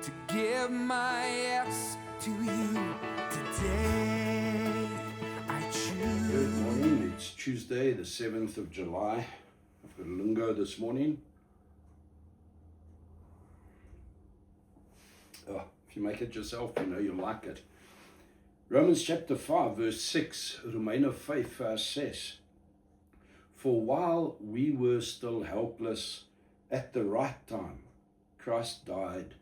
to give my yes to you today. I choose. Good morning. It's Tuesday, the 7th of July. I've got a lingo this morning. Oh, if you make it yourself, you know you'll like it. Romans chapter 5, verse 6, Romeine 5, vers 6. For while we were still helpless, at the right time, Christ died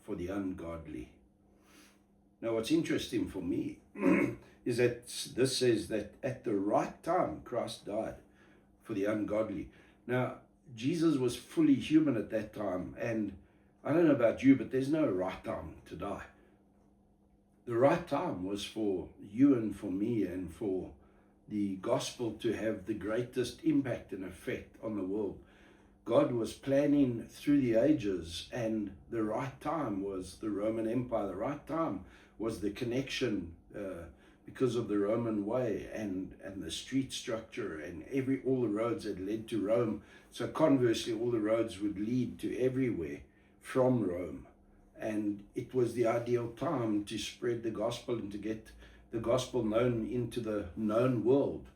for the ungodly. Now, what's interesting for me is that this says that at the right time, Christ died for the ungodly. Now, Jesus was fully human at that time, and I don't know about you, but there's no right time to die. The right time was for you and for me and for the gospel to have the greatest impact and effect on the world. God was planning through the ages, and the right time was the Roman Empire. The right time was the connection because of the Roman way and the street structure and all the roads that led to Rome. So conversely, all the roads would lead to everywhere from Rome. And it was the ideal time to spread the gospel and to get the gospel known into the known world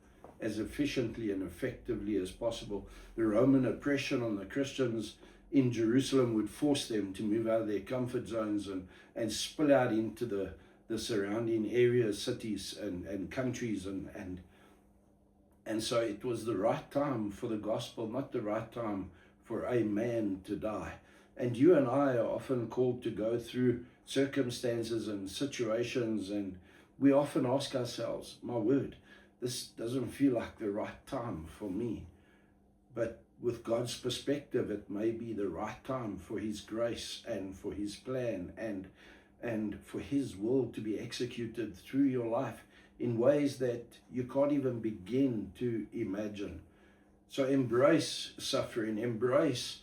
as efficiently and effectively as possible. The Roman oppression on the Christians in Jerusalem would force them to move out of their comfort zones and spill out into the surrounding areas, cities and countries. And so it was the right time for the gospel, not the right time for a man to die. And you and I are often called to go through circumstances and situations, and we often ask ourselves, my word, this doesn't feel like the right time for me. But with God's perspective, it may be the right time for His grace and for His plan and for His will to be executed through your life in ways that you can't even begin to imagine. So embrace suffering, embrace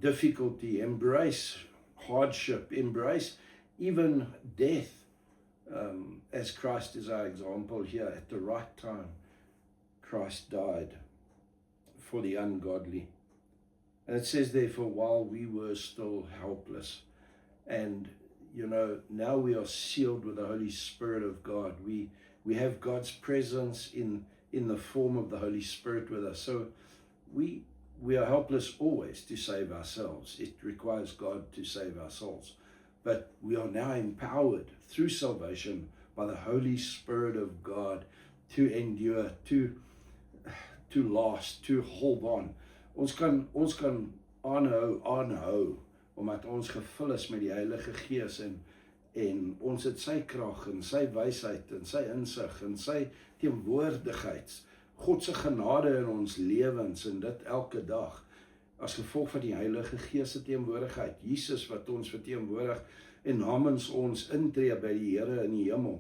difficulty, embrace hardship, embrace even death, as Christ is our example here. At the right time, Christ died for the ungodly. And it says therefore, while we were still helpless, and now we are sealed with the Holy Spirit of God. We have God's presence in the form of the Holy Spirit with us. So we are helpless always to save ourselves. It requires God to save our souls. But we are now empowered through salvation by the Holy Spirit of God to endure, to last, to hold on. Ons kan aanhou omdat ons gevul is met die Heilige Gees en ons het sy krag en sy wysheid en sy insig en sy teenwoordigheid, God se genade in ons lewens, en dit elke dag as gevolg van die Heilige Gees se teenwoordigheid. Jesus wat ons verteenwoordig en namens ons intree by die Here in die hemel.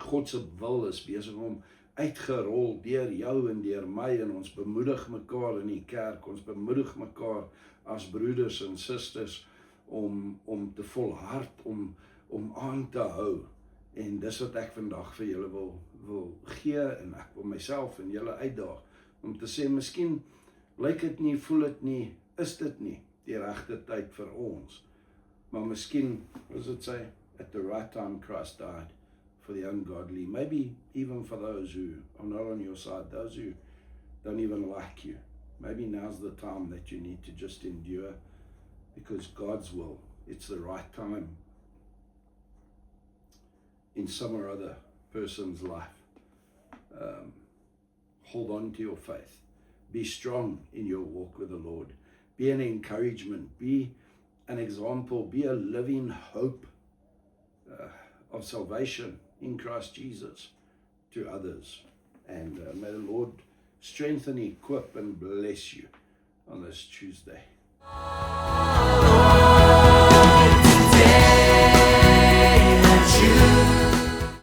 God se wil is besig om uitgerol deur jou en deur my, en ons bemoedig mekaar in die kerk, ons bemoedig mekaar as broeders en susters om te volhard, om aan te hou. En dis wat ek vandag vir julle wil gee, en ek wil myself en julle uitdaag om te sê, miskien lyk dit nie, voel dit nie, is dit nie die regte tyd vir ons, maar miskien, as it say, at the right time Christ died for the ungodly, maybe even for those who are not on your side, those who don't even like you. Maybe now's the time that you need to just endure, because God's will, it's the right time in some or other person's life. Hold on to your faith. Be strong in your walk with the Lord. Be an encouragement. Be an example. Be a living hope of salvation in Christ Jesus to others. And may the Lord strengthen, equip, and bless you on this Tuesday.